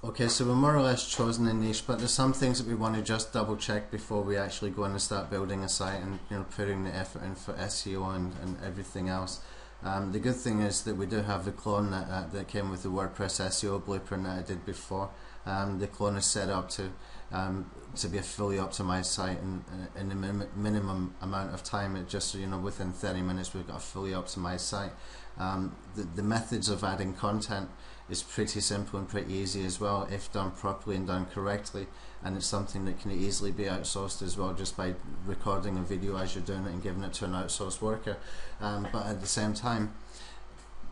Okay, so we're more or less chosen a niche, but there's some things that we want to just double check before we actually go in and start building a site and putting the effort in for SEO and everything else. The good thing is that we do have the clone that came with the WordPress SEO blueprint that I did before. The clone is set up to be a fully optimized site in the minimum amount of time. It just within 30 minutes we've got a fully optimized site. The methods of adding content is pretty simple and pretty easy as well if done properly and done correctly, and it's something that can easily be outsourced as well, just by recording a video as you're doing it and giving it to an outsourced worker. But at the same time,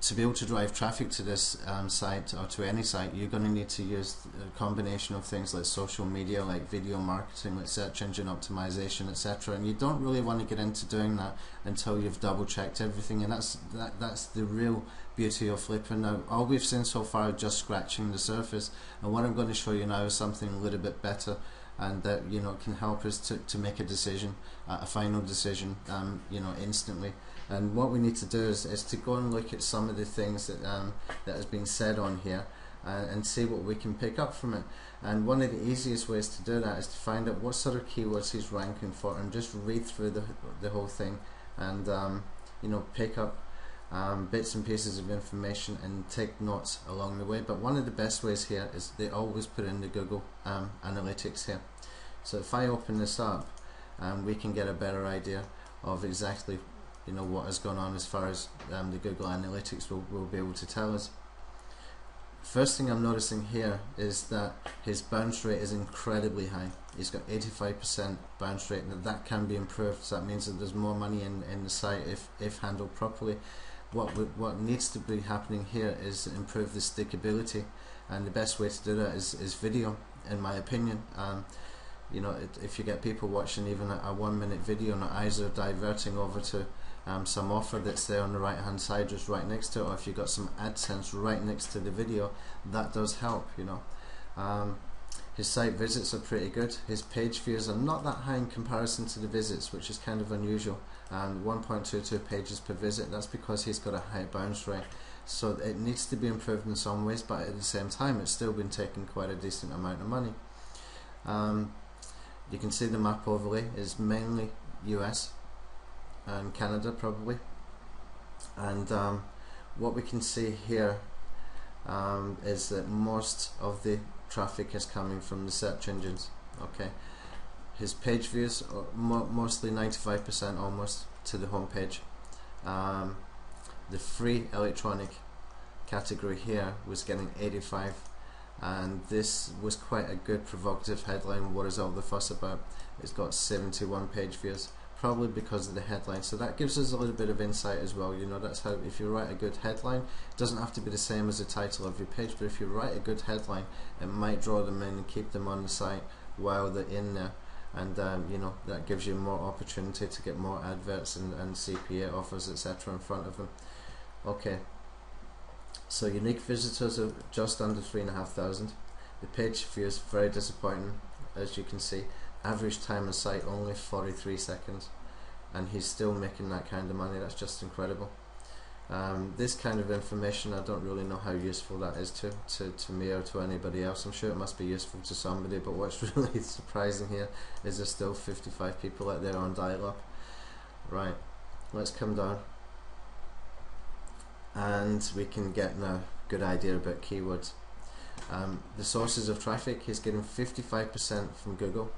to be able to drive traffic to this site or to any site, you're going to need to use a combination of things like social media, like video marketing, like search engine optimization, etc. And you don't really want to get into doing that until you've double checked everything, and that's the real beauty of Flippa. Now, all we've seen so far is just scratching the surface, and what I'm going to show you now is something a little bit better, and that can help us to make a decision, a final decision, instantly. And what we need to do is to go and look at some of the things that has been said on here, and see what we can pick up from it. And one of the easiest ways to do that is to find out what sort of keywords he's ranking for, and just read through the whole thing, and pick up bits and pieces of information and take notes along the way. But one of the best ways here is they always put in the Google Analytics here. So if I open this up, we can get a better idea of exactly what has gone on as far as the Google Analytics will be able to tell us. First thing I'm noticing here is that his bounce rate is incredibly high. He's got 85% bounce rate, and that can be improved. So that means that there's more money in the site if handled properly. What needs to be happening here is improve the stickability, and the best way to do that is video, in my opinion. If you get people watching even a 1 minute video and their eyes are diverting over to some offer that's there on the right hand side just right next to it, or if you've got some AdSense right next to the video, that does help. His site visits are pretty good. His page views are not that high in comparison to the visits, which is kind of unusual. 1.22 pages per visit, that's because he's got a high bounce rate. So it needs to be improved in some ways, but at the same time it's still been taking quite a decent amount of money. You can see the map overlay is mainly US and Canada probably, and what we can see here is that most of the traffic is coming from the search engines. Okay, his page views are mostly 95% almost to the home page. The free electronic category here was getting 85, and this was quite a good provocative headline. What is all the fuss about? It's got 71 page views, probably because of the headline. So that gives us a little bit of insight as well. That's how, if you write a good headline, it doesn't have to be the same as the title of your page, but if you write a good headline, it might draw them in and keep them on the site while they're in there, and that gives you more opportunity to get more adverts and CPA offers, etc. in front of them. Okay, so unique visitors are just under 3,500. The page views very disappointing, as you can see. Average time on site only 43 seconds, and he's still making that kind of money. That's just incredible. This kind of information, I don't really know how useful that is to me or to anybody else. I'm sure it must be useful to somebody, but what's really surprising here is there's still 55 people out there on dial-up. Right, let's come down, and we can get now a good idea about keywords. The sources of traffic, he's getting 55% from Google,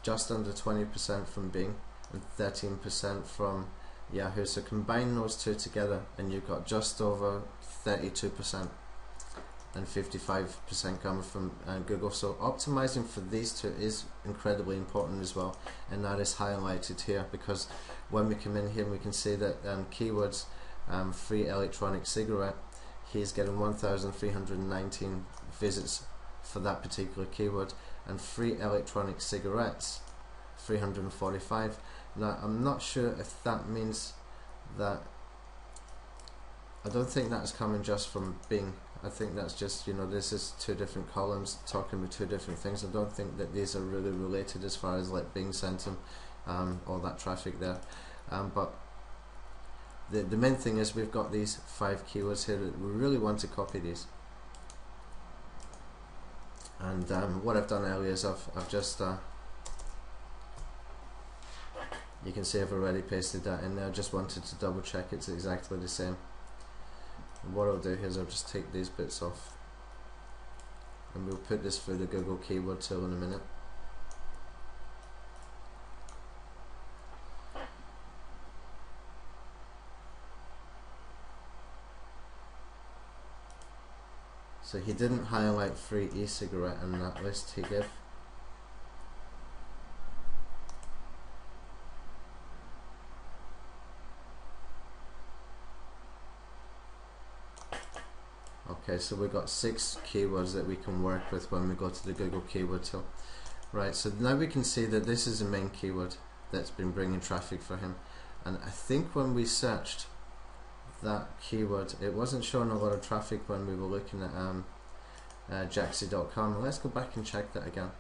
just under 20% from Bing, and 13% from Yahoo. So combine those two together and you've got just over 32% and 55% coming from Google. So optimizing for these two is incredibly important as well, and that is highlighted here, because when we come in here we can see that keywords, free electronic cigarette, he's getting 1,319 visits for that particular keyword, and free electronic cigarettes 345. Now I'm not sure if that means that, I don't think that's coming just from Bing. I think that's just, this is two different columns talking about two different things. I don't think that these are really related as far as like Bing sent him all that traffic there, but the main thing is we've got these 5 keywords here that we really want to copy these. And what I've done earlier is I've just you can see I've already pasted that in there. I just wanted to double check it's exactly the same. And what I'll do here is I'll just take these bits off, and we'll put this through the Google keyword tool in a minute. So he didn't highlight free e-cigarette in that list he gave. Okay, so we've got 6 keywords that we can work with when we go to the Google keyword tool. Right, so now we can see that this is the main keyword that's been bringing traffic for him. And I think when we searched that keyword, it wasn't showing a lot of traffic when we were looking at jaxi.com. Let's go back and check that again.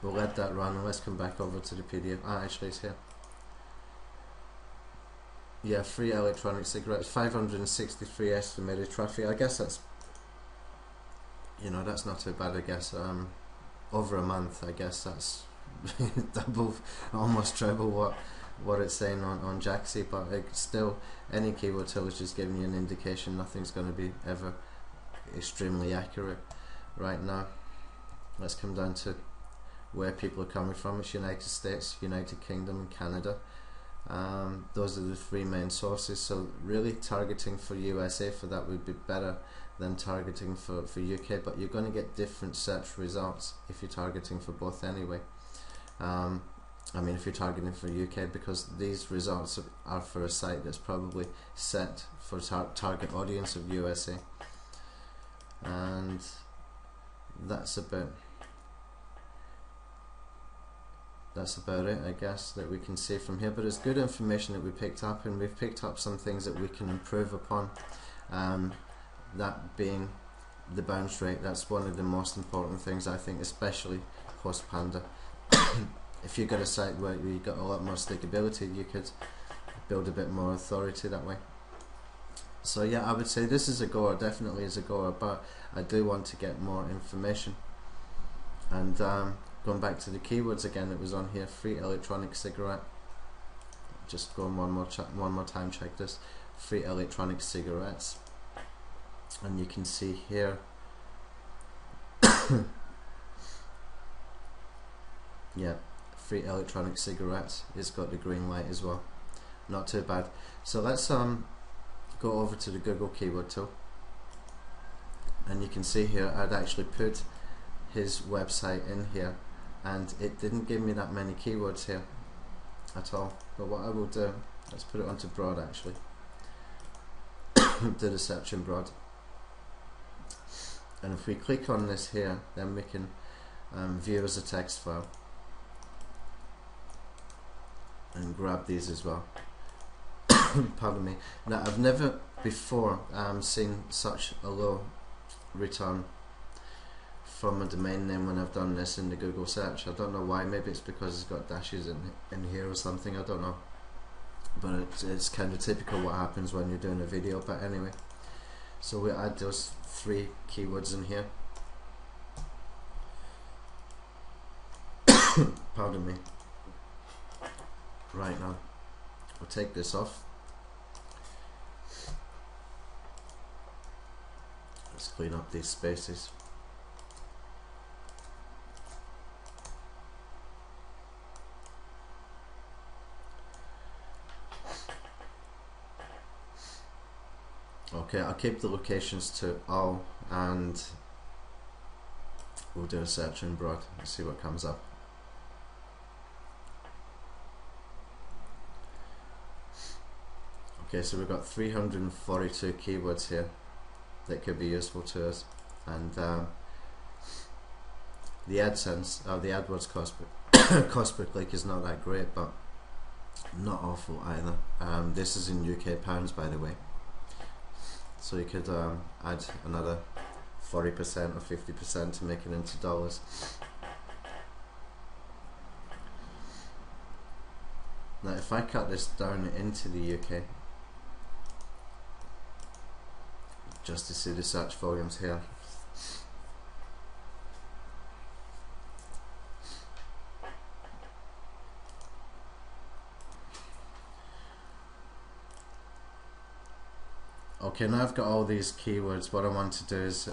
We'll let that run, and let's come back over to the PDF. Actually it's here. Yeah, free electronic cigarettes, 563 estimated traffic. I guess that's, you know, that's not too bad. I guess over a month, I guess that's double, almost triple what it's saying on Jaxi. But it's still, any keyword tool is just giving you an indication. Nothing's going to be ever extremely accurate right now. Let's come down to where people are coming from. It's United States, United Kingdom and Canada. Those are the 3 main sources, so really targeting for USA for that would be better than targeting for UK, but you're going to get different search results if you're targeting for both anyway. I mean, if you're targeting for UK, because these results are for a site that's probably set for target audience of USA. And that's about it, I guess, that we can see from here. But it's good information that we picked up, and we've picked up some things that we can improve upon. That being the bounce rate. That's one of the most important things, I think, especially post Panda. If you've got a site where you've got a lot more stickability, you could build a bit more authority that way. So yeah, I would say this is a goer, definitely is a goer, but I do want to get more information. And going back to the keywords again, it was on here, free electronic cigarette. Just go on one more time, check this, free electronic cigarettes, and you can see here yeah, free electronic cigarettes, it's got the green light as well, not too bad. So let's go over to the Google keyword tool, and you can see here I'd actually put his website in here, and it didn't give me that many keywords here at all. But what I will do, let's put it onto broad actually. Do the search in broad, and if we click on this here, then we can view as a text file and grab these as well. Pardon me. Now, I've never before seen such a low return from a domain name when I've done this in the Google search. I don't know why. Maybe it's because it's got dashes in here or something, I don't know, but it's kind of typical what happens when you're doing a video. But anyway, so we add those 3 keywords in here. Pardon me. Right, now we'll take this off. Let's clean up these spaces. Okay, I'll keep the locations to all, and we'll do a search in broad and see what comes up. Okay, so we've got 342 keywords here that could be useful to us, and the AdSense, the AdWords cost per click is not that great, but not awful either. This is in UK pounds, by the way. So you could add another 40% or 50% to make it into dollars. Now if I cut this down into the UK, just to see the search volumes here, okay, now I've got all these keywords. What I want to do is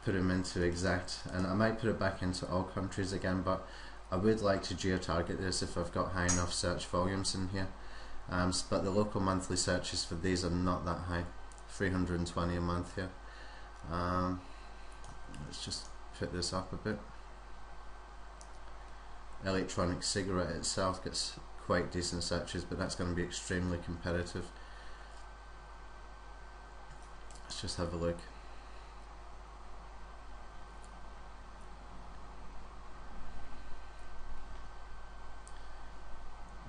put them into exact, and I might put it back into all countries again, but I would like to geo-target this if I've got high enough search volumes in here. But the local monthly searches for these are not that high, 320 a month here. Let's just put this up a bit. Electronic cigarette itself gets quite decent searches, but that's going to be extremely competitive. Let's just have a look.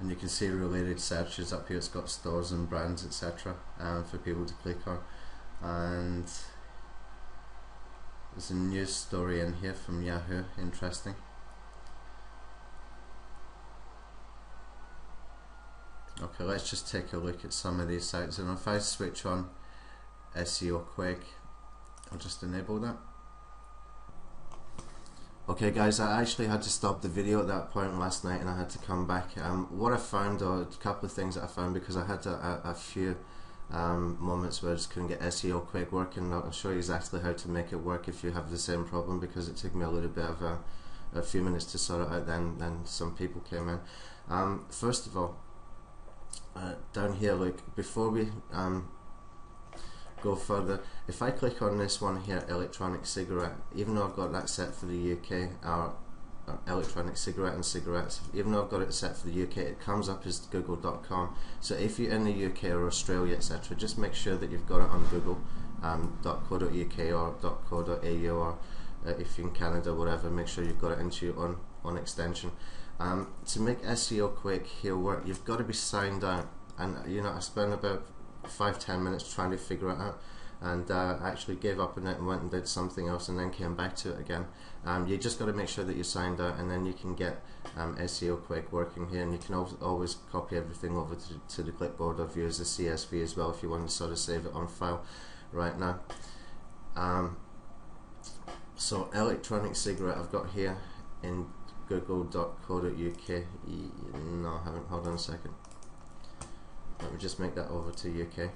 And you can see related searches up here. It's got stores and brands, etc., for people to click on. And there's a news story in here from Yahoo, interesting. Okay, let's just take a look at some of these sites, and if I switch on SEO Quick, I'll just enable that. Okay guys, I actually had to stop the video at that point last night, and I had to come back. What I found, or a couple of things that I found, because I had a few moments where I just couldn't get SEO Quick working. I'll show you exactly how to make it work if you have the same problem, because it took me a little bit of a few minutes to sort it out. Then some people came in. First of all, down here, look, before we go further, if I click on this one here, electronic cigarette, even though I've got that set for the UK, or electronic cigarette and cigarettes, even though I've got it set for the UK, it comes up as google.com. so if you're in the UK or Australia, etc., just make sure that you've got it on google.co.uk or .co.au, or if you're in Canada, whatever, make sure you've got it into your own extension. To make SEO Quick here work, you've got to be signed out, and you know, I spent about 5-10 minutes trying to figure it out, and actually gave up on it and went and did something else and then came back to it again. You just got to make sure that you're signed out, and then you can get SEO Quick working here, and you can always copy everything over to the clipboard, or use the CSV as well if you want to sort of save it on file right now. So electronic cigarette I've got here in google.co.uk. No, I haven't. Hold on a second. Let me just make that over to UK.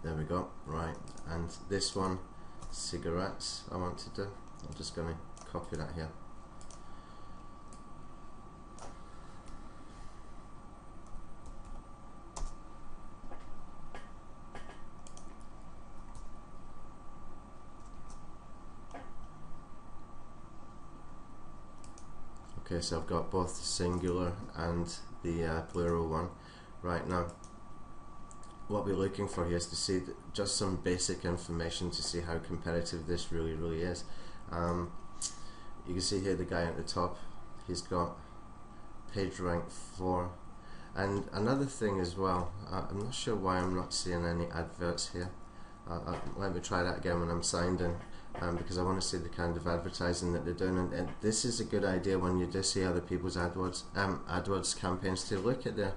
There we go. Right, and this one, cigarettes, I want to do. I'm just going to copy that here. Okay, so I've got both the singular and the plural one. Right, now what we're looking for here is to see just some basic information to see how competitive this really is. You can see here the guy at the top, he's got page rank 4. And another thing as well, I'm not sure why I'm not seeing any adverts here. Let me try that again when I'm signed in. Because I want to see the kind of advertising that they're doing, and this is a good idea when you do see other people's AdWords campaigns, to look at their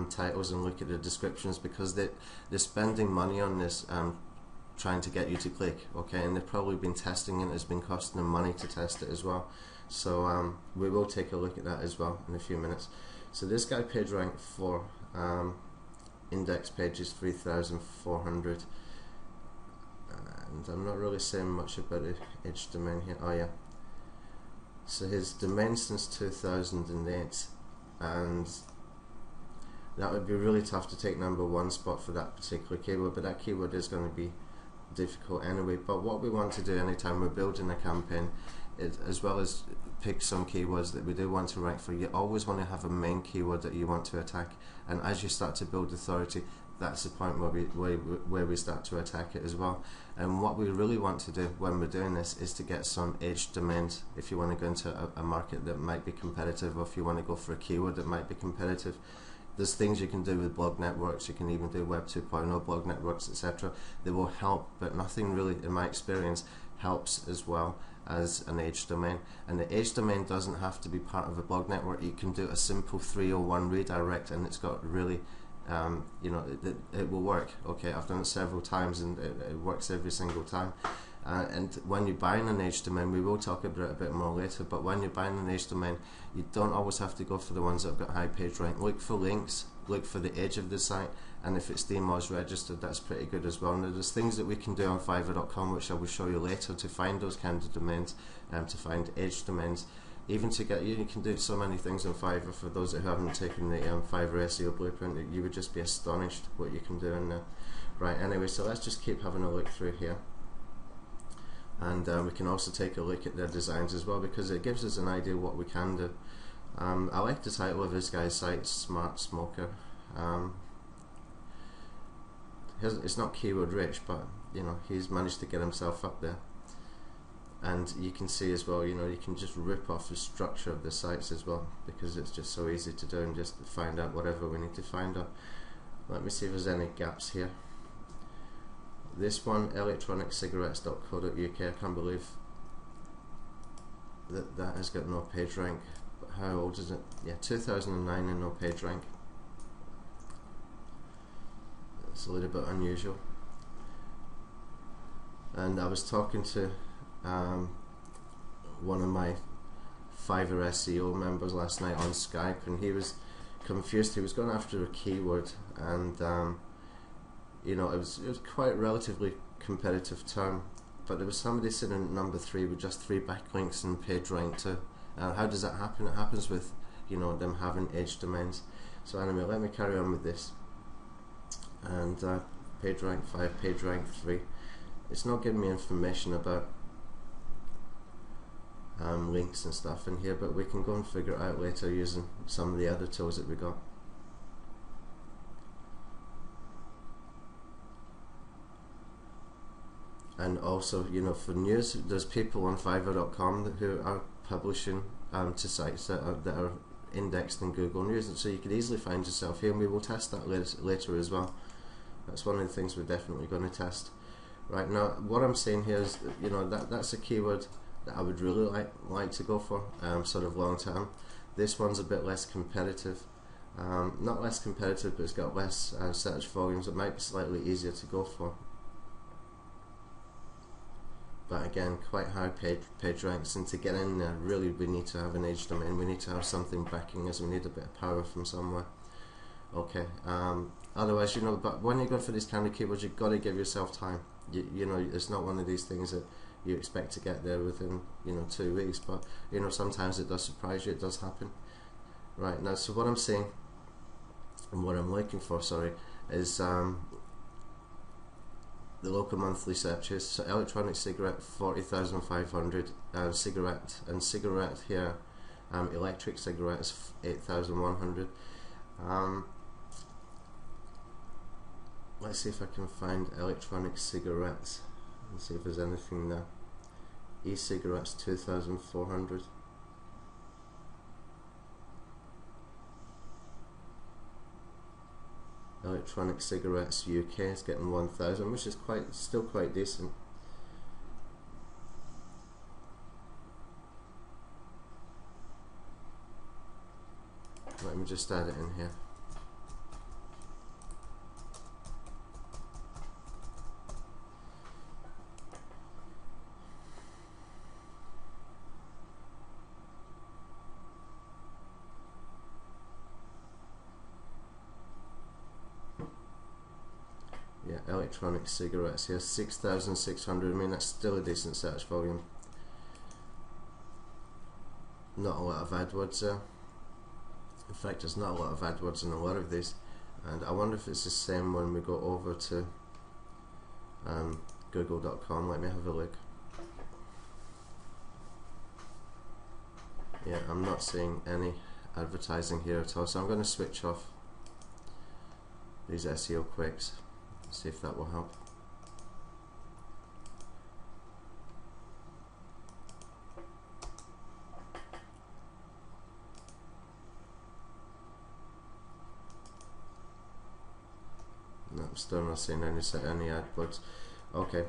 titles and look at the descriptions, because they're spending money on this, trying to get you to click. Okay, and they've probably been testing it. It's been costing them money to test it as well. So we will take a look at that as well in a few minutes. So this guy, page rank 4, index page is 3,400. And I'm not really saying much about each domain here. Oh yeah, so his domain since 2008, and that would be really tough to take #1 spot for that particular keyword, but that keyword is going to be difficult anyway. But what we want to do anytime we're building a campaign is, as well as pick some keywords that we do want to rank for, you always want to have a main keyword that you want to attack, and as you start to build authority, that's the point where we start to attack it as well. And what we really want to do when we're doing this is to get some edge domains. If you want to go into a market that might be competitive, or if you want to go for a keyword that might be competitive, there's things you can do with blog networks. You can even do Web 2.0 blog networks, etc. They will help, but nothing really, in my experience, helps as well as an edge domain. And the edge domain doesn't have to be part of a blog network. You can do a simple 301 redirect, and it's got really it will work. Okay, I've done it several times, and it works every single time. And when you're buying an edge domain, we will talk about it a bit more later, but when you're buying an edge domain, you don't always have to go for the ones that have got high page rank. Look for links, look for the edge of the site, and if it's DMOZ registered, that's pretty good as well. Now, there's things that we can do on Fiverr.com, which I will show you later, to find those kind of domains, to find edge domains. Even to get, you can do so many things on Fiverr. For those that haven't taken the Fiverr SEO blueprint, you would just be astonished what you can do in there. Right, anyway, so let's just keep having a look through here. And we can also take a look at their designs as well, because it gives us an idea what we can do. I like the title of this guy's site, Smart Smoker. It's not keyword rich, but he's managed to get himself up there. And you can see as well, you can just rip off the structure of the sites as well, because it's just so easy to do and just find out whatever we need to find out. Let me see if there's any gaps here. This one, electroniccigarettes.co.uk, I can't believe that has got no page rank. But how old is it? Yeah, 2009 and no page rank. It's a little bit unusual. And I was talking to one of my Fiverr SEO members last night on Skype, and he was confused. He was going after a keyword, and it was quite a relatively competitive term, but there was somebody sitting at number 3 with just 3 backlinks and page rank 2. How does that happen? It happens with them having edge domains. So anyway, let me carry on with this. And page rank 5, page rank 3. It's not giving me information about links and stuff in here, but we can go and figure it out later using some of the other tools that we got. And also, for news, there's people on Fiverr.com who are publishing to sites that are indexed in Google News, and so you could easily find yourself here, and we will test that later as well. That's one of the things we're definitely going to test. Right, now what I'm saying here is, that's a keyword that I would really like to go for, sort of long term. This one's a bit less competitive, not less competitive, but it's got less search volumes. It might be slightly easier to go for, but again, quite high page ranks. And to get in there, really, we need to have an edge domain. We need to have something backing us. We need a bit of power from somewhere. Okay. Otherwise, but when you go for these kind of keywords, you've got to give yourself time. It's not one of these things that you expect to get there within 2 weeks, but sometimes it does surprise you. It does happen. Right, now, so what I'm saying and what I'm looking for, is the local monthly searches. So electronic cigarette 40,500, cigarette here, electric cigarettes 8,100. Let's see if I can find electronic cigarettes and see if there's anything there. E-cigarettes 2,400. Electronic cigarettes UK is getting 1,000, which is still quite decent. Let me just add it in here. Yeah, electronic cigarettes here, 6,600. I mean, that's still a decent search volume. Not a lot of AdWords there. In fact, there's not a lot of AdWords in a lot of these. And I wonder if it's the same when we go over to Google.com. Let me have a look. Yeah, I'm not seeing any advertising here at all, so I'm going to switch off these SEO quicks. See if that will help. No, I'm still not seeing any AdWords. Okay.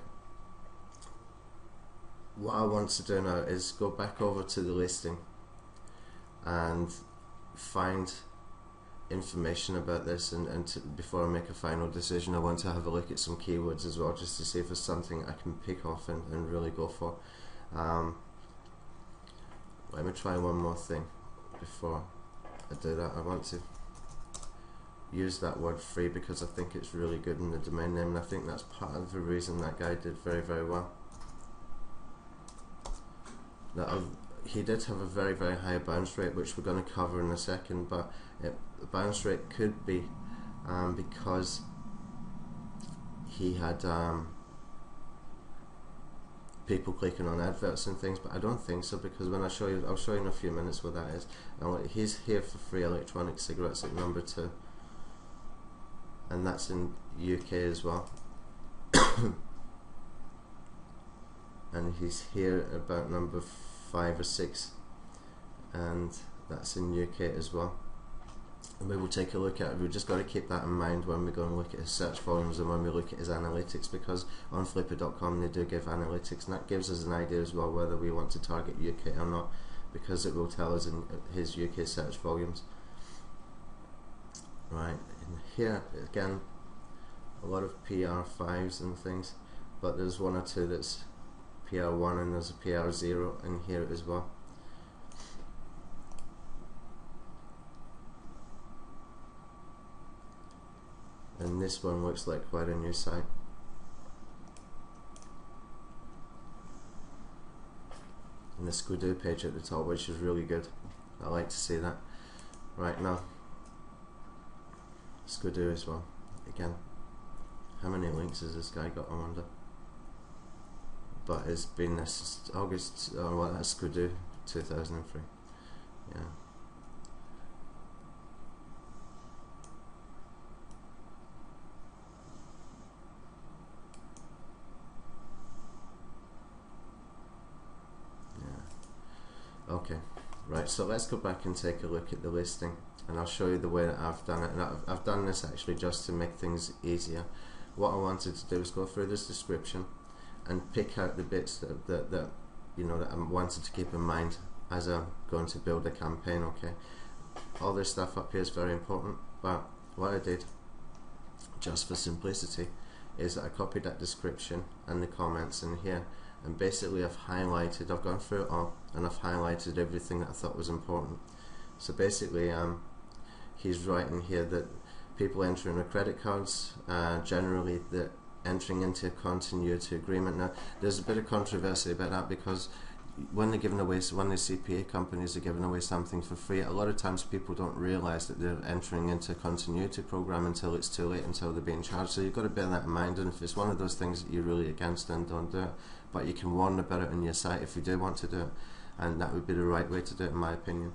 What I want to do now is go back over to the listing and find information about this, and before I make a final decision, I want to have a look at some keywords as well, just to see if there's something I can pick off and really go for. Let me try one more thing before I do that. I want to use that word free because I think it's really good in the domain name, and I think that's part of the reason that guy did very, very well. Now, he did have a very, very high bounce rate, which we're going to cover in a second, but the bounce rate could be because he had people clicking on adverts and things, but I don't think so, because when I'll show you in a few minutes what that is. Now, he's here for free electronic cigarettes at number 2, and that's in UK as well. And he's here about number 5 or 6, and that's in UK as well. And we will take a look at it. We've just got to keep that in mind when we go and look at his search volumes and when we look at his analytics, because on Flippa.com they do give analytics, and that gives us an idea as well whether we want to target UK or not, because it will tell us in his UK search volumes. Right, and here again, a lot of PR5s and things, but there's one or two that's PR1, and there's a PR0 in here as well. And this one looks like quite a new site. And the Skidoo page at the top, which is really good. I like to see that. Right, now Skidoo as well. Again, how many links has this guy got, I wonder? But it's been this August, well, that's Skidoo 2003. Yeah. Okay, right, so let's go back and take a look at the listing, and I'll show you the way that I've done it. And I've done this actually just to make things easier. What I wanted to do is go through this description and pick out the bits that you know that I wanted to keep in mind as I'm going to build a campaign. Okay, all this stuff up here is very important, but what I did, just for simplicity, is that I copied that description and the comments in here, and basically I've gone through it all, and I've highlighted everything that I thought was important. So basically he's writing here that people entering their credit cards, generally they're entering into a continuity agreement. Now there's a bit of controversy about that, because when they're giving away, when the CPA companies are giving away something for free, a lot of times people don't realise that they're entering into a continuity program until it's too late, until they're being charged. So you've got to bear that in mind, and if it's one of those things that you're really against, then don't do it. But you can warn about it on your site if you do want to do it, and that would be the right way to do it, in my opinion.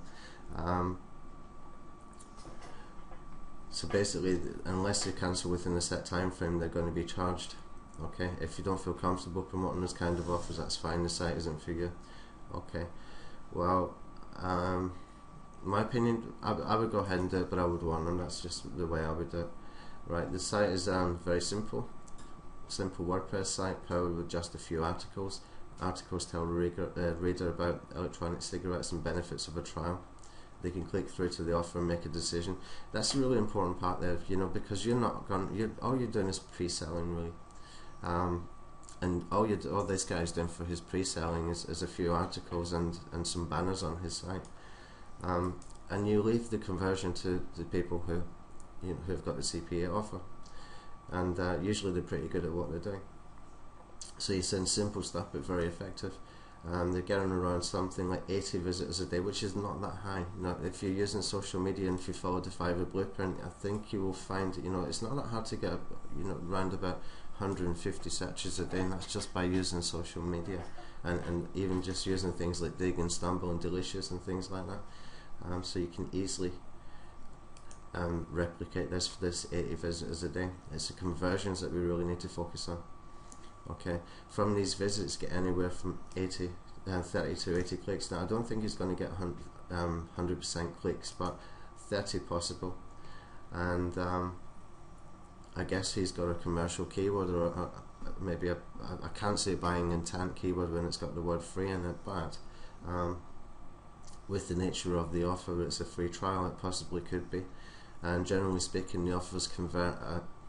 So basically, unless you cancel within a set time frame, they're going to be charged. Okay, if you don't feel comfortable promoting this kind of offers, that's fine, the site isn't for you. Okay, well, my opinion, I would go ahead and do it, but I would warn them. That's just the way I would do it. Right, the site is very simple WordPress site, powered with just a few articles. Articles tell the reader about electronic cigarettes and benefits of a trial. They can click through to the offer and make a decision. That's a really important part there, you know, because you're not going. All you're doing is pre-selling, really. And all this guy's doing for his pre-selling is a few articles and some banners on his site, and you leave the conversion to the people who have got the CPA offer, and usually they're pretty good at what they're doing. So you send simple stuff but very effective. They're getting around something like 80 visitors a day, which is not that high. Now, if you're using social media and if you follow the Fiverr blueprint, I think you will find it's not that hard to get around about 150 searches a day, and that's just by using social media, and even just using things like Dig and Stumble and Delicious and things like that. So you can easily replicate this 80 visitors a day. It's the conversions that we really need to focus on. Okay, from these visits, get anywhere from 30 to 80 clicks. Now I don't think he's going to get 100% clicks, but 30 possible. And I guess he's got a commercial keyword, or maybe I can't say buying intent keyword when it's got the word free in it, but with the nature of the offer, it's a free trial, it possibly could be. And generally speaking, the offers convert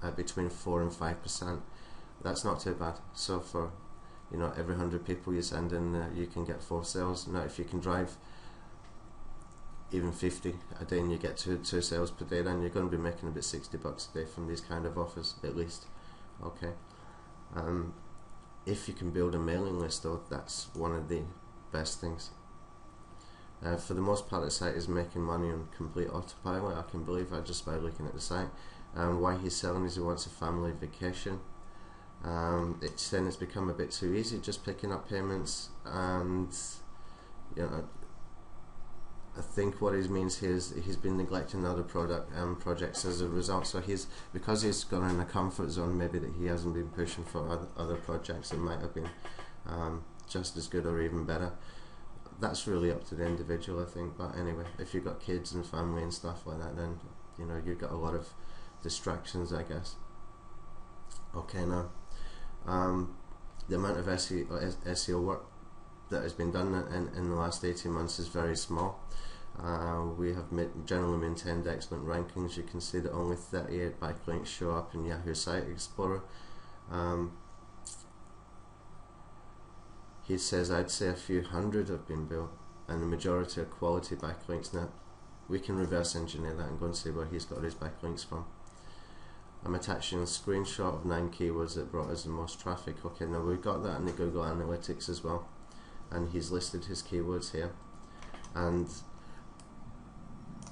at between 4 and 5%. That's not too bad. So for every 100 people you send in, you can get 4 sales. Now if you can drive even 50 a day and you get two sales per day, then you're going to be making about $60 a day from these kind of offers, at least. Okay. If you can build a mailing list, though, that's one of the best things. For the most part, the site is making money on complete autopilot, I can believe, just by looking at the site. Why he's selling is he wants a family vacation. It's become a bit too easy just picking up payments, and I think what it means here is he's been neglecting other projects as a result. So because he's gone in a comfort zone, maybe that he hasn't been pushing for other projects that might have been just as good or even better. That's really up to the individual, I think. But anyway, if you've got kids and family and stuff like that, then you've got a lot of distractions, I guess. Okay, now the amount of SEO work that has been done in the last 18 months is very small. We have generally maintained excellent rankings. You can see that only 38 backlinks show up in Yahoo Site Explorer. He says, I'd say a few hundred have been built, and the majority are quality backlinks. Now we can reverse engineer that and go and see where he's got his backlinks from. I'm attaching a screenshot of 9 keywords that brought us the most traffic. Okay, now we've got that in the Google Analytics as well, and he's listed his keywords here. And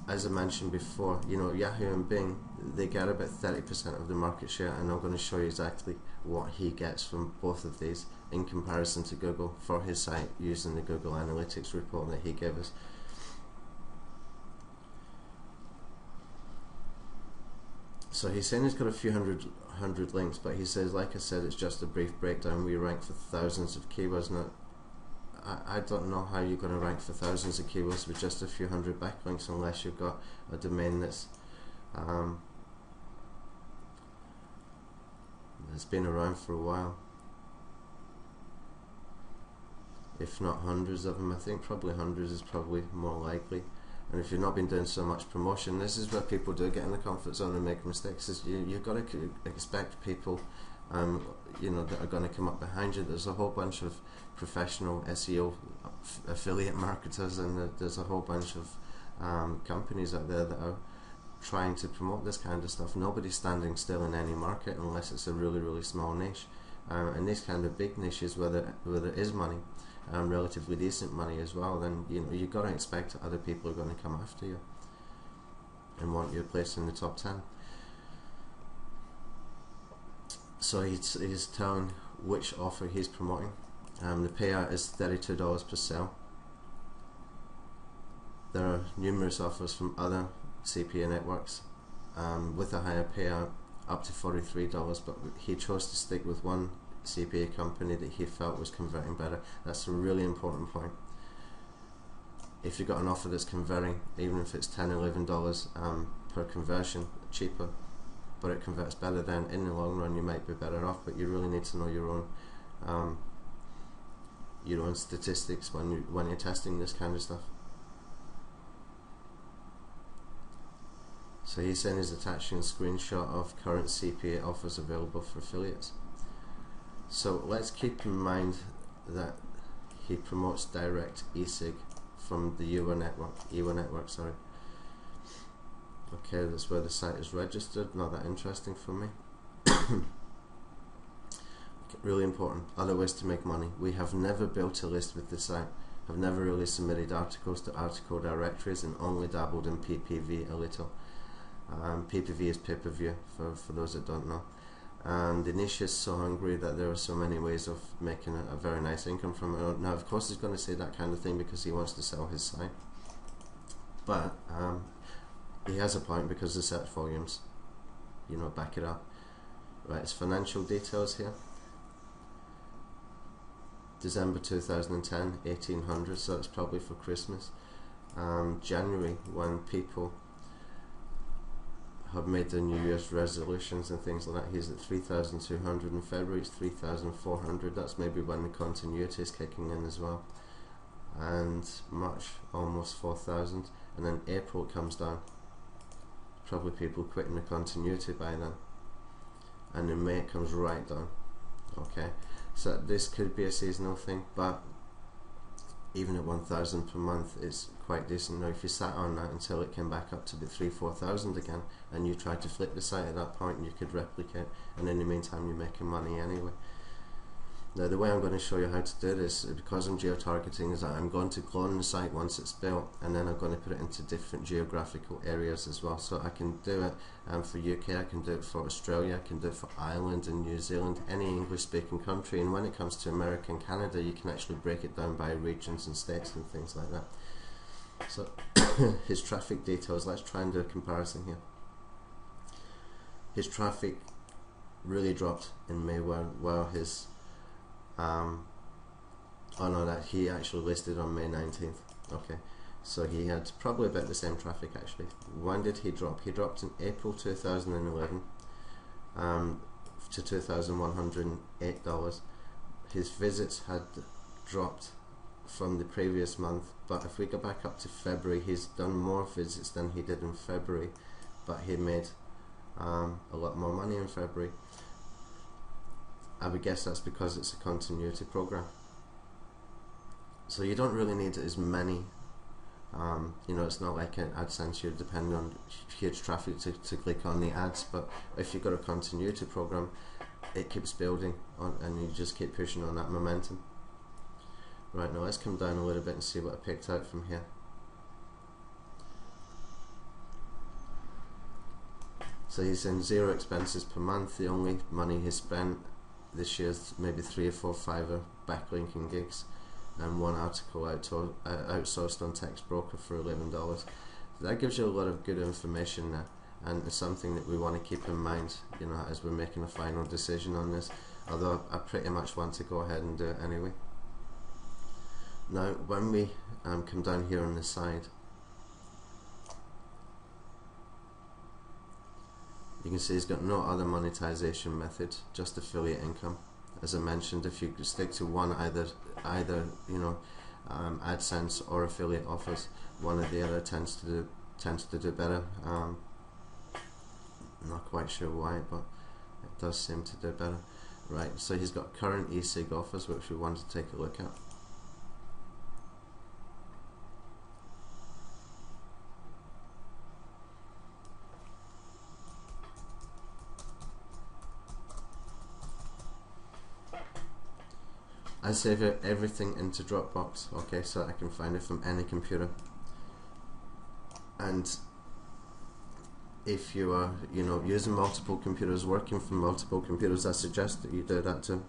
as I mentioned before, Yahoo and Bing, they get about 30% of the market share, and I'm going to show you exactly what he gets from both of these in comparison to Google for his site using the Google Analytics report that he gave us. So he's saying he's got a few hundred links, but he says, like I said, it's just a brief breakdown. We rank for thousands of keywords. Now, I don't know how you're going to rank for thousands of keywords with just a few hundred backlinks, unless you've got a domain that's been around for a while. If not hundreds of them, I think probably hundreds is probably more likely. And if you've not been doing so much promotion, this is where people do get in the comfort zone and make mistakes. You've got to expect people that are going to come up behind you. There's a whole bunch of professional SEO affiliate marketers, and there's a whole bunch of companies out there that are trying to promote this kind of stuff. Nobody's standing still in any market unless it's a really, really small niche. And these kind of big niches where there is money, relatively decent money as well, then you've got to expect that other people are going to come after you and want your place in the top 10. So he's telling which offer he's promoting. The payout is $32 per sale. There are numerous offers from other CPA networks with a higher payout, up to $43, but he chose to stick with one CPA company that he felt was converting better. That's a really important point. If you've got an offer that's converting, even if it's $10, $11 per conversion, cheaper, but it converts better, then in the long run you might be better off. But you really need to know your own statistics when you're testing this kind of stuff. So he's saying he's attaching a screenshot of current CPA offers available for affiliates. So let's keep in mind that he promotes direct e-sig from the EWA network, sorry. Okay, that's where the site is registered. Not that interesting for me. Really important. Other ways to make money. We have never built a list with the site. Have never really submitted articles to article directories, and only dabbled in PPV a little. PPV is pay-per-view for those that don't know. And the niche is so hungry that there are so many ways of making a very nice income from it. Now, of course, he's going to say that kind of thing because he wants to sell his site. But he has a point because the search volumes, you know, back it up. Right, it's financial details here. December 2010, 1800, so that's probably for Christmas. January, when people have made their New Year's resolutions and things like that, he's at 3,200. In February it's 3,400, that's maybe when the continuity is kicking in as well. And March, almost 4,000, and then April it comes down. Probably people quitting the continuity by then. And in May it comes right down. Okay, so this could be a seasonal thing, but even at 1,000 per month it's quite decent. Now if you sat on that until it came back up to the 3,000-4,000 again, and you tried to flip the site at that point, you could replicate, and in the meantime you're making money anyway. Now the way I'm going to show you how to do this, because I'm geotargeting, is that I'm going to clone the site once it's built, and then I'm going to put it into different geographical areas as well. So I can do it for UK, I can do it for Australia, I can do it for Ireland and New Zealand, any English speaking country, and when it comes to America and Canada you can actually break it down by regions and states and things like that. So his traffic details, let's try and do a comparison here. His traffic really dropped in May while his oh no, that he actually listed on May 19th. Okay, so he had probably about the same traffic actually. When did he drop? He dropped in April 2011 to $2,108. His visits had dropped from the previous month, but if we go back up to February, he's done more visits than he did in February, but he made a lot more money in February. I would guess that's because it's a continuity program. So you don't really need as many, you know, it's not like an AdSense, you're depending on huge traffic to click on the ads, but if you've got a continuity program, it keeps building on, and you just keep pushing on that momentum. Right, now let's come down a little bit and see what I picked out from here. So he's in 0 expenses per month. The only money he spent this year is maybe 3 or 4 Fiverr backlinking gigs, and 1 article outsourced on Text Broker for $11. That gives you a lot of good information there, and it's something that we want to keep in mind, you know, as we're making a final decision on this, although I pretty much want to go ahead and do it anyway. Now when we come down here on the side, you can see he's got no other monetization method, just affiliate income. As I mentioned, if you stick to one, either you know, AdSense or affiliate offers, one or the other tends to do better. Not quite sure why, but it does seem to do better. Right, so he's got current e-sig offers, which we want to take a look at. I save everything into Dropbox, okay, so I can find it from any computer. And if you are, you know, using multiple computers, working from multiple computers, I suggest that you do that too,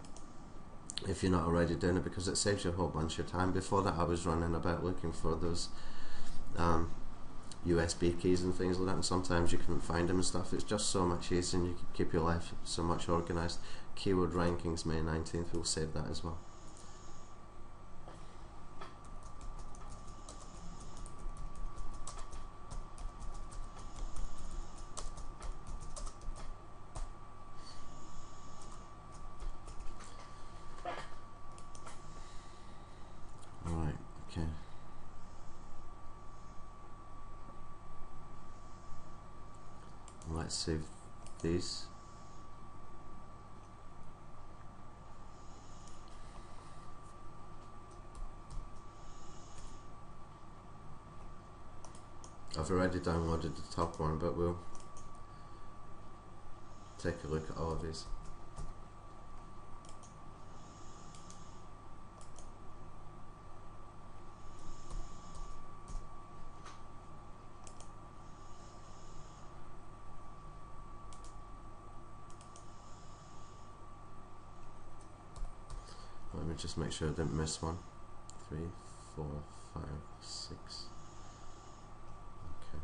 if you're not already doing it, because it saves you a whole bunch of time. Before that I was running about looking for those USB keys and things like that, and sometimes you couldn't find them and stuff. It's just so much easier, and you can keep your life so much organized. Keyword rankings, May 19th, we'll save that as well. Let's save these. I've already downloaded the top one, but we'll take a look at all of these. Let me just make sure I didn't miss one. 3, 4, 5, 6. Okay.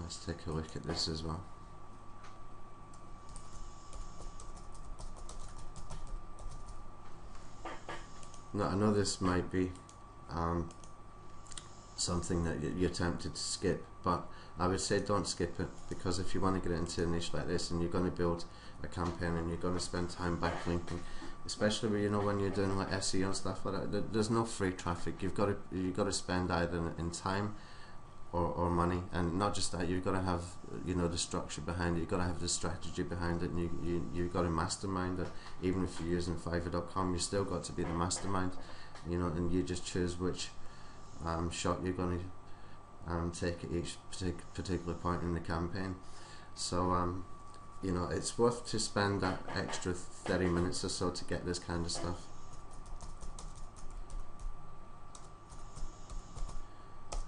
Let's take a look at this as well. Now, I know this might be something that you're tempted to skip, but I would say don't skip it, because if you want to get into a niche like this and you're going to build a campaign and you're going to spend time backlinking, especially when, you know, when you're doing like SEO and stuff like that, there's no free traffic. You've got to spend either in time or money, and not just that, you've got to have, you know, the structure behind it. You've got to have the strategy behind it, and you've got to mastermind it. Even if you're using Fiverr.com, you still got to be the mastermind, you know, and you just choose which shot you're going to take at each particular point in the campaign. So you know, it's worth to spend that extra 30 minutes or so to get this kind of stuff.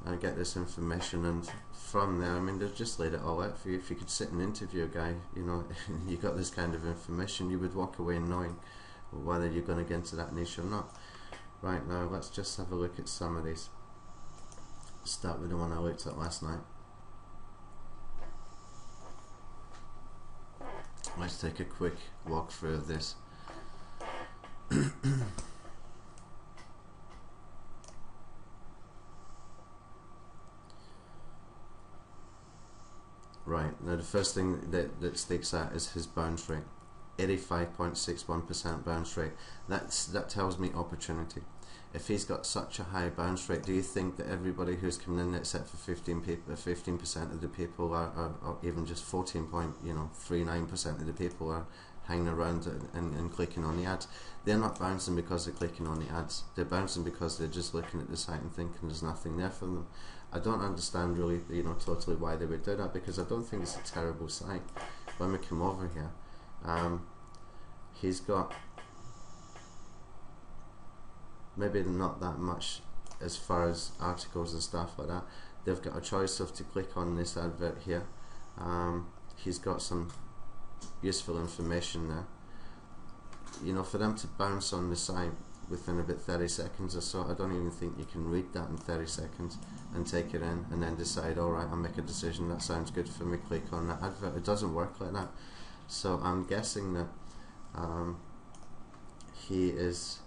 And get this information, and from there, I mean, they've just laid it all out for you. If you could sit and interview a guy, you know, you got this kind of information, you would walk away knowing whether you're going to get into that niche or not. Right, now let's just have a look at some of these. Start with the one I looked at last night. Let's take a quick walk through of this. Right, now the first thing that sticks out is his bounce rate. 85.61% bounce rate. That tells me opportunity. If he's got such a high bounce rate, do you think that everybody who's coming in, except for 15% of the people or even just 14.39% of the people are hanging around and clicking on the ads? They're not bouncing because they're clicking on the ads. They're bouncing because they're just looking at the site and thinking there's nothing there for them. I don't understand really, you know, totally why they would do that, because I don't think it's a terrible site. When we come over here, he's got maybe not that much as far as articles and stuff like that. They've got a choice of to click on this advert here. He's got some useful information there. You know, for them to bounce on the site within about 30 seconds or so, I don't even think you can read that in 30 seconds and take it in and then decide, alright, I'll make a decision, that sounds good for me, click on that advert. It doesn't work like that. So I'm guessing that he is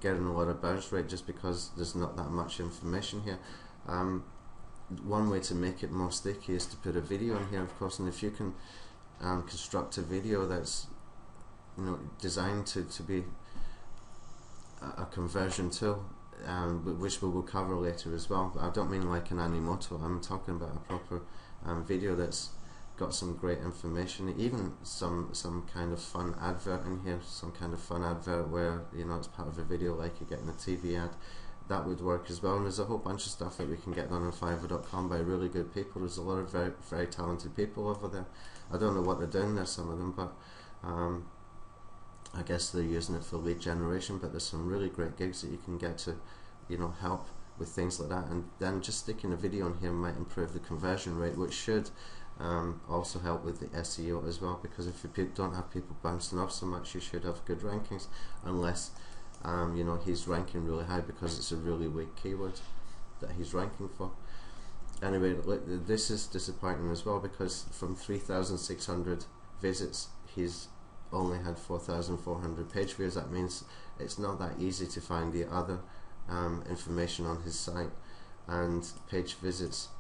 getting a lot of bounce rate just because there's not that much information here. One way to make it more sticky is to put a video in here, of course, and if you can construct a video that's, you know, designed to be a conversion tool, which we will cover later as well. I don't mean like an Animoto, I'm talking about a proper video that's got some great information, even some kind of fun advert in here, some kind of fun advert where, you know, it's part of a video like you're getting a TV ad. That would work as well, and there's a whole bunch of stuff that we can get done on Fiverr.com by really good people. There's a lot of very, very talented people over there. I don't know what they're doing there, some of them, but I guess they're using it for lead generation, but there's some really great gigs that you can get to, you know, help with things like that. And then just sticking a video in here might improve the conversion rate, which should also help with the SEO as well, because if you don't have people bouncing off so much, you should have good rankings, unless you know, he's ranking really high because it's a really weak keyword that he's ranking for. Anyway, this is disappointing as well, because from 3,600 visits he's only had 4,400 page views. That means it's not that easy to find the other information on his site, and page visits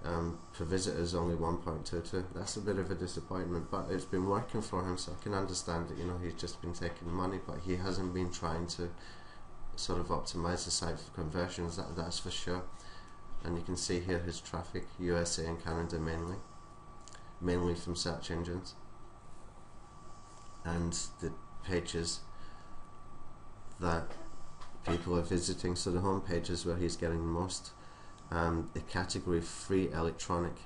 per visitor is only 1.22. That's a bit of a disappointment, but it's been working for him, so I can understand that, you know, he's just been taking money, but he hasn't been trying to sort of optimize the site for conversions, that's for sure. And you can see here his traffic, USA and Canada mainly from search engines, and the pages that people are visiting, so the home pages where he's getting the most. The category free electronic,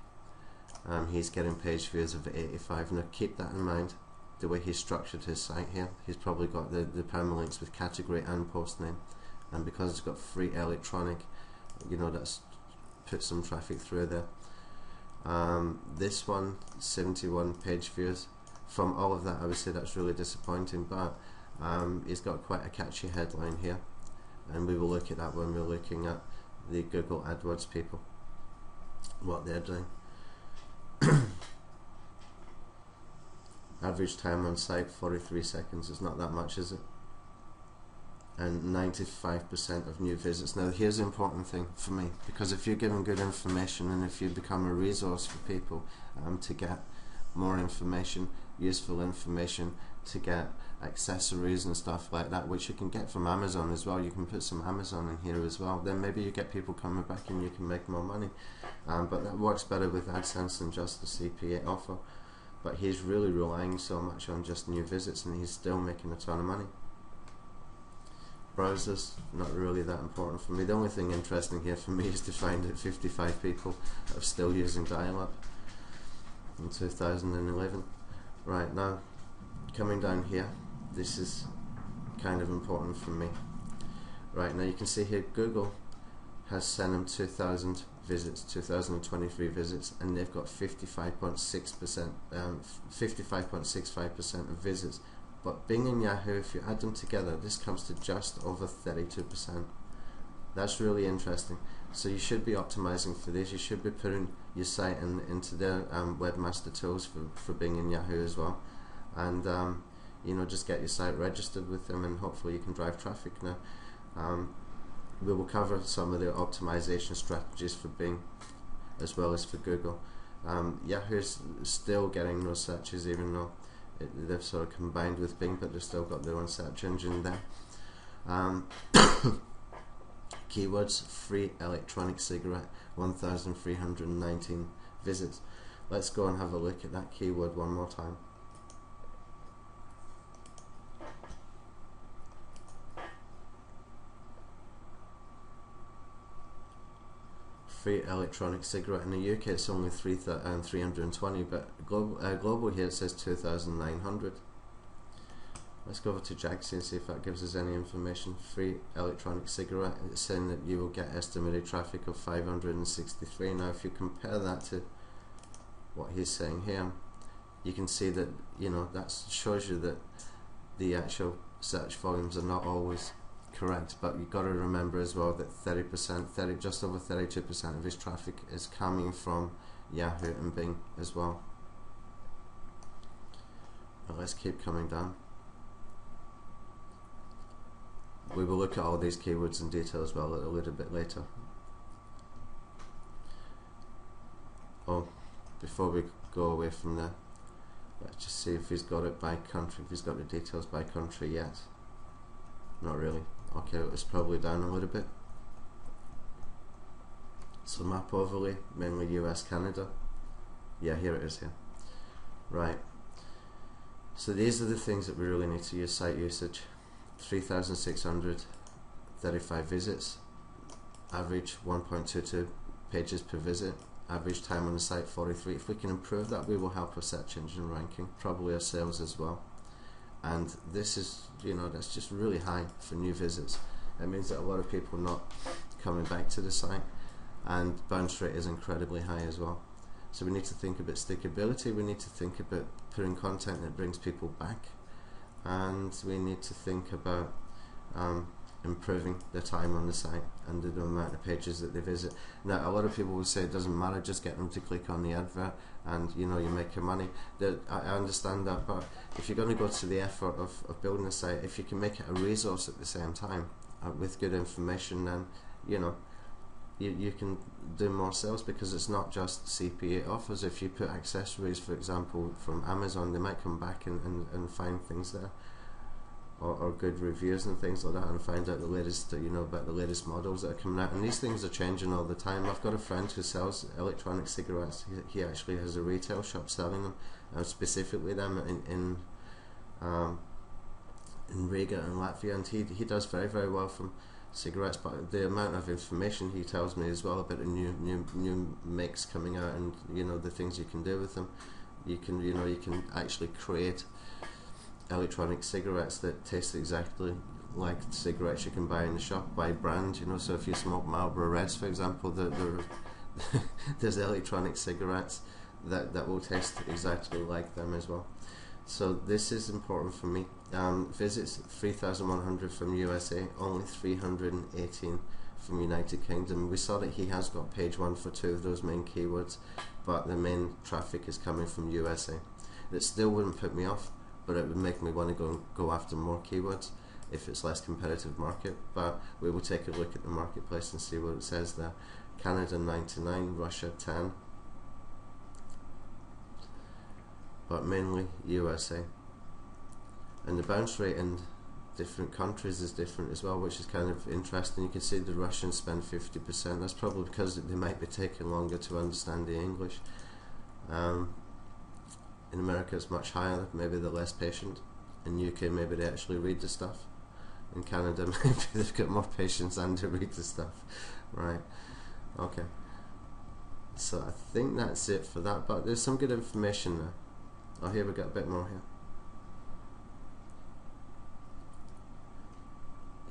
he's getting page views of 85. Now keep that in mind, the way he's structured his site here. He's probably got the permalinks with category and post name, and because it's got free electronic, you know, that's put some traffic through there. This one, 71 page views. From all of that, I would say that's really disappointing, but he's got quite a catchy headline here, and we will look at that when we're looking at the Google AdWords people. what they're doing. Average time on site 43 seconds. It's not that much, is it? And 95% of new visits. Now here's the important thing for me, because if you're giving good information and if you become a resource for people to get more information, useful information, to get accessories and stuff like that, which you can get from Amazon as well, you can put some Amazon in here as well, then maybe you get people coming back and you can make more money. But that works better with AdSense than just the CPA offer. But he's really relying so much on just new visits and he's still making a ton of money. Browsers, not really that important for me. The only thing interesting here for me is to find that 55 people are still using dial-up in 2011. Right, now coming down here, this is kind of important for me. Right, now you can see here Google has sent them 2,000 visits, 2023 visits, and they've got 55.6%, 55.65% of visits. But Bing and Yahoo, if you add them together, this comes to just over 32%. That's really interesting. So you should be optimizing for this. You should be putting your site into their webmaster tools for Bing and Yahoo as well. And you know, just get your site registered with them and hopefully you can drive traffic. Now we will cover some of the optimization strategies for Bing as well as for Google. Yahoo's still getting no searches, even though they've sort of combined with Bing, but they've still got their own search engine there. Keywords, free electronic cigarette, 1,319 visits. Let's go and have a look at that keyword one more time. Free electronic cigarette. In the UK it's only 320, but global here it says 2,900. Let's go over to Jagsy and see if that gives us any information. Free electronic cigarette, it's saying that you will get estimated traffic of 563. Now if you compare that to what he's saying here, you can see that, you know, that shows you that the actual search volumes are not always correct, but you've got to remember as well that 30%, just over 32% of his traffic is coming from Yahoo and Bing as well. But let's keep coming down. We will look at all these keywords in detail as well a little bit later. Oh, before we go away from there, let's just see if he's got it by country, if he's got the details by country yet. Not really. Okay, it's probably down a little bit. So map overlay, mainly US, Canada. Yeah, here it is here. Right. So these are the things that we really need to use. Site usage, 3,635 visits, average 1.22 pages per visit, average time on the site 43. If we can improve that, we will help our search engine ranking, probably our sales as well. And this is, you know, that's just really high for new visits. It means that a lot of people are not coming back to the site, and bounce rate is incredibly high as well. So we need to think about stickability, we need to think about putting content that brings people back, and we need to think about improving the time on the site and the amount of pages that they visit. Now a lot of people will say it doesn't matter, just get them to click on the advert and, you know, you make your money. I understand that, but if you're going to go to the effort of building a site, if you can make it a resource at the same time with good information, then, you know, you can do more sales, because it's not just CPA offers. If you put accessories, for example, from Amazon, they might come back and find things there, or good reviews and things like that, and find out the latest, you know, about the latest models that are coming out. And these things are changing all the time. I've got a friend who sells electronic cigarettes. He actually has a retail shop selling them, specifically them in Riga and Latvia, and he does very, very well from cigarettes. But the amount of information he tells me as well about the new makes coming out, and, you know, the things you can do with them. You can actually create electronic cigarettes that taste exactly like cigarettes you can buy in the shop by brand, you know. So if you smoke Marlboro Reds, for example, there's electronic cigarettes that will taste exactly like them as well. So this is important for me. Visits 3,100 from USA, only 318 from United Kingdom. We saw that he has got page 1 for 2 of those main keywords, but the main traffic is coming from USA. It still wouldn't put me off, but it would make me want to go after more keywords if it's less competitive market. But we will take a look at the marketplace and see what it says there. Canada 99, Russia 10, but mainly USA. And the bounce rate in different countries is different as well, which is kind of interesting. You can see the Russians spend 50%. That's probably because they might be taking longer to understand the English. In America it's much higher, maybe they're less patient. In UK maybe they actually read the stuff. In Canada maybe they've got more patience and to read the stuff. Right, okay. So I think that's it for that, but there's some good information there. Oh, here we got a bit more here.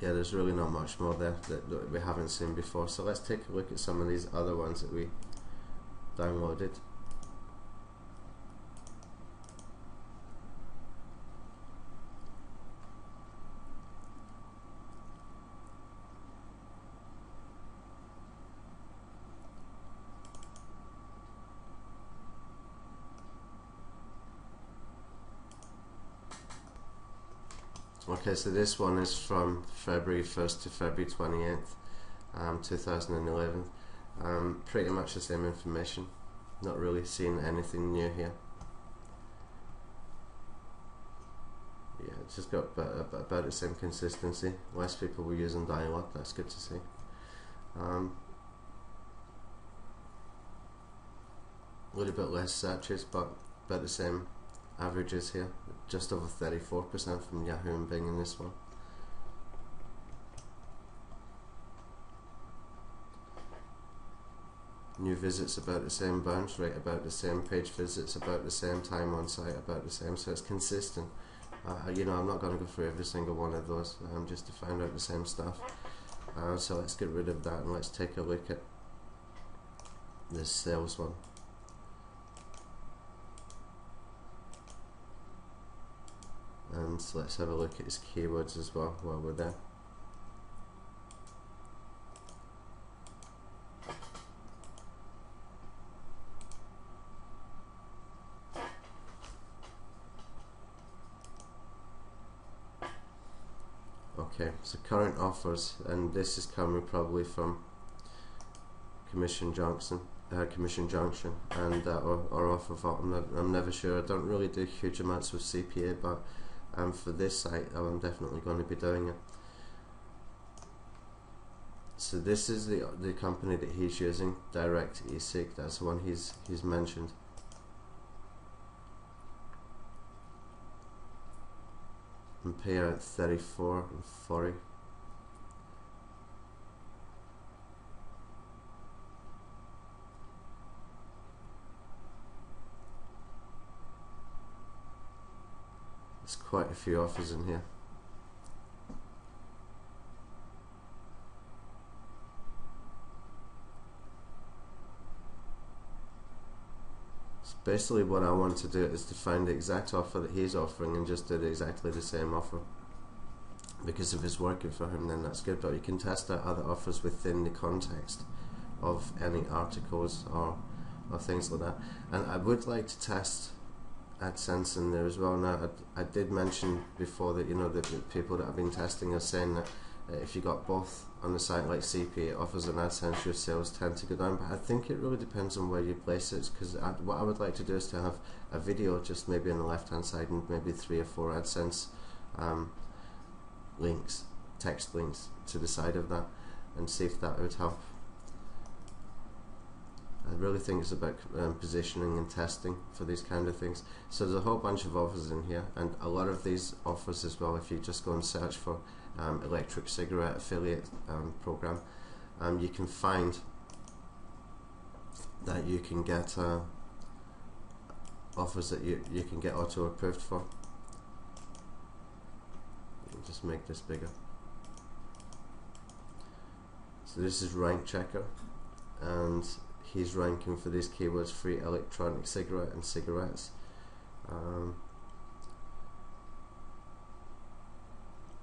Yeah, there's really not much more there that we haven't seen before. So let's take a look at some of these other ones that we downloaded. Okay, so this one is from February 1st to February 28th, 2011. Pretty much the same information, not really seeing anything new here. Yeah, it's just got about the same consistency. Less people were using dial-up, that's good to see. A little bit less searches, but about the same averages here, just over 34% from Yahoo and Bing in this one. New visits about the same, bounce rate about the same, page visits about the same, time on site about the same, so it's consistent. You know, I'm not going to go through every single one of those just to find out the same stuff. So let's get rid of that and let's take a look at this sales one. And so let's have a look at his keywords as well while we're there. Okay, so current offers, and this is coming probably from Commission Junction, and or offer vault. I'm never sure. I don't really do huge amounts with CPA, but for this site I'm definitely going to be doing it. So this is the company that he's using, Direct eSeek. That's the one he's mentioned. And payout 34 and 40. There's quite a few offers in here. So basically what I want to do is to find the exact offer that he's offering and just do exactly the same offer. Because if it's working for him, then that's good, but you can test out other offers within the context of any articles or things like that. And I would like to test AdSense in there as well. Now I did mention before that, you know, the people that have been testing are saying that if you got both on the site like CPA offers and AdSense, your sales tend to go down, but I think it really depends on where you place it, because what I would like to do is to have a video just maybe on the left hand side and maybe 3 or 4 AdSense links, text links to the side of that, and see if that would help. I really think it's about positioning and testing for these kind of things. So there's a whole bunch of offers in here, and a lot of these offers as well, if you just go and search for electric cigarette affiliate program, you can find that you can get offers that you can get auto approved for. Just make this bigger. So this is Rank Checker, and he's ranking for these keywords: free electronic cigarette and cigarettes.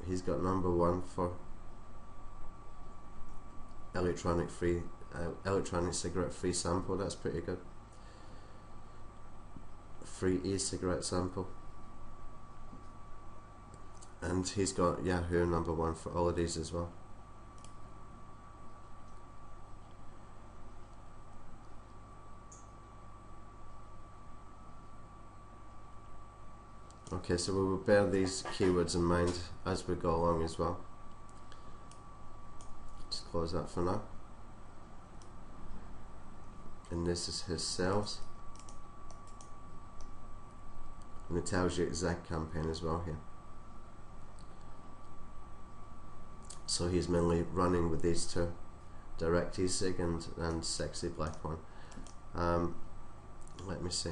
He's got #1 for electronic cigarette free sample. That's pretty good. Free e-cigarette sample. And he's got Yahoo #1 for all of these as well. Okay, so we will bear these keywords in mind as we go along as well. Just close that for now. And this is his sales. And it tells you exact campaign as well here. So he's mainly running with these two, direct e-cig and sexy black one. Let me see.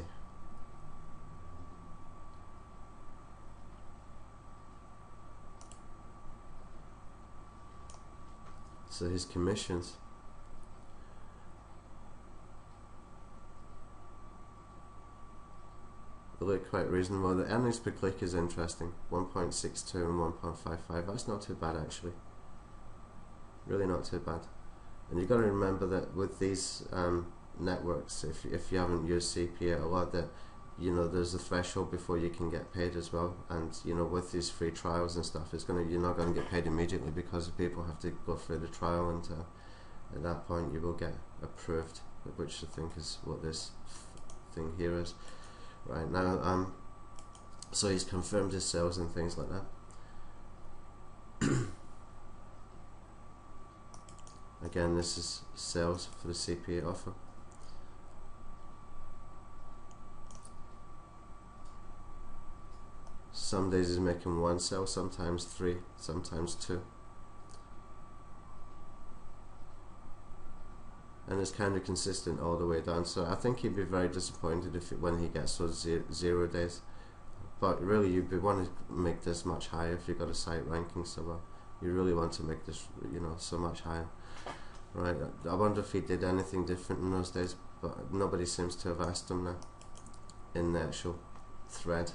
So his commissions. They look quite reasonable. The earnings per click is interesting. 1.62 and 1.55. That's not too bad actually. Really not too bad. And you've got to remember that with these networks, if you haven't used CPA a lot, that there's a threshold before you can get paid as well. And with these free trials and stuff, you're not going to get paid immediately because people have to go through the trial, and at that point you will get approved, which I think is what this thing here is. Right now, so he's confirmed his sales and things like that. Again, this is sales for the CPA offer. Some days he's making 1 sale, sometimes 3, sometimes 2. And it's kind of consistent all the way down. So I think he'd be very disappointed when he gets those 0 days. But really, you'd want to make this much higher if you've got a site ranking so well. You really want to make this, so much higher. Right, I wonder if he did anything different in those days, but nobody seems to have asked him now in the actual thread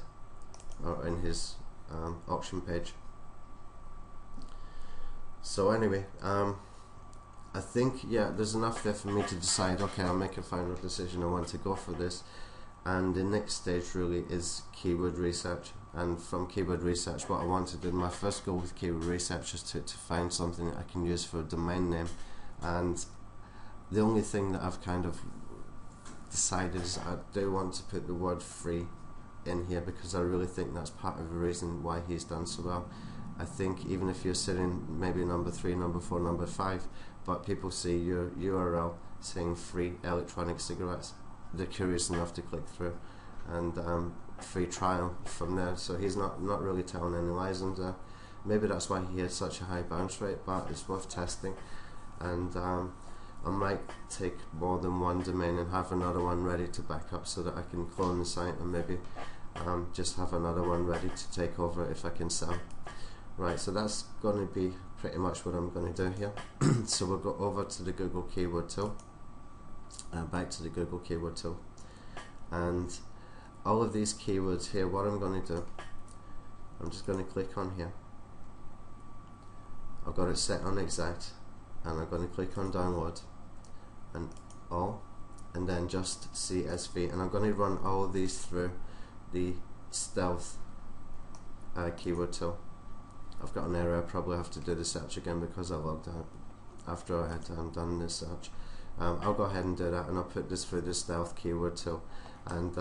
or in his auction page. So anyway, I think there's enough there for me to decide, okay, I'll make a final decision, I want to go for this. And the next stage really is keyword research. And from keyword research, what I want to do, my first goal with keyword research is to find something that I can use for a domain name. And the only thing that I've kind of decided is I do want to put the word free in here, because I really think that's part of the reason why he's done so well. I think even if you're sitting maybe number 3, number 4, number 5, but people see your URL saying free electronic cigarettes, they're curious enough to click through, and free trial from there. So he's not really telling any lies, and maybe that's why he has such a high bounce rate, but it's worth testing. And I might take more than one domain and have another one ready to back up, so that I can clone the site and maybe just have another one ready to take over if I can sell. Right, so that's going to be pretty much what I'm going to do here. So we'll go over to the Google Keyword Tool, back to the Google Keyword Tool, and all of these keywords here, what I'm going to do, I'm just going to click on here. I've got it set on exact, and I'm going to click on download and all, and then just CSV, and I'm going to run all of these through the stealth keyword tool. I've got an error, I probably have to do the search again because I logged out after I had done this search. I'll go ahead and do that, and I'll put this through the stealth keyword tool. And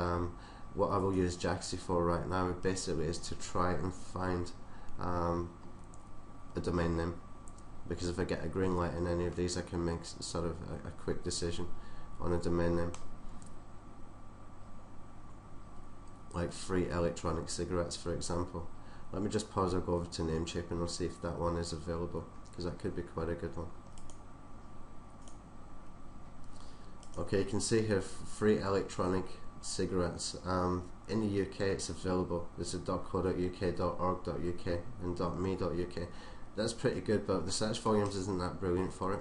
what I will use Jaxi for right now basically is to try and find a domain name, because if I get a green light in any of these, I can make sort of a quick decision on a domain name, like free electronic cigarettes, for example. Let me just pause, I'll go over to Namecheap and I'll see if that one is available, because that could be quite a good one. Okay, you can see here free electronic cigarettes. In the UK it's available. It's a .co.uk, .org.uk and .me.uk. That's pretty good, but the search volumes isn't that brilliant for it.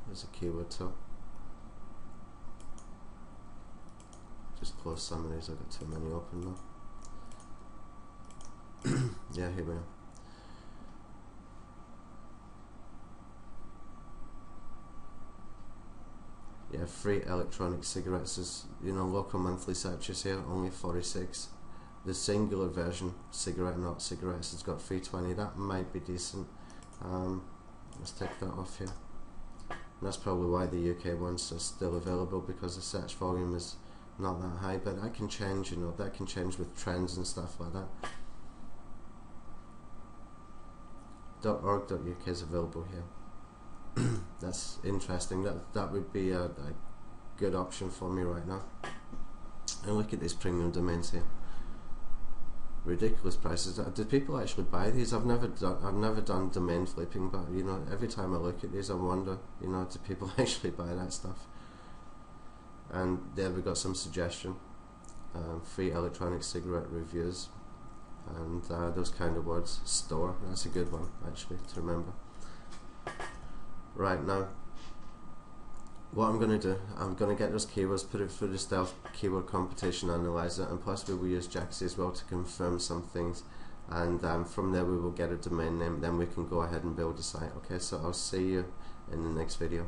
There's a keyword tool. Just close some of these, I've got too many open now. Yeah, here we are. free electronic cigarettes is, you know, local monthly searches here, only 46. The singular version, cigarette not cigarettes, has got 320. That might be decent. Let's take that off here. And that's probably why the UK ones are still available, because the search volume is not that high, but that can change, you know, that can change with trends and stuff like that. .org.uk is available here. That's interesting. That would be a good option for me right now. And look at these premium domains here. Ridiculous prices. Do people actually buy these? I've never done domain flipping, but you know, every time I look at these, I wonder, you know, do people actually buy that stuff? And there we got some suggestion, free electronic cigarette reviews, and those kind of words. Store, that's a good one actually to remember. Right, now what I'm going to do, I'm going to get those keywords, put it through the stealth keyword competition analyzer, and possibly we'll use Jaxi as well to confirm some things, and from there we will get a domain name, then we can go ahead and build a site. Okay, so I'll see you in the next video.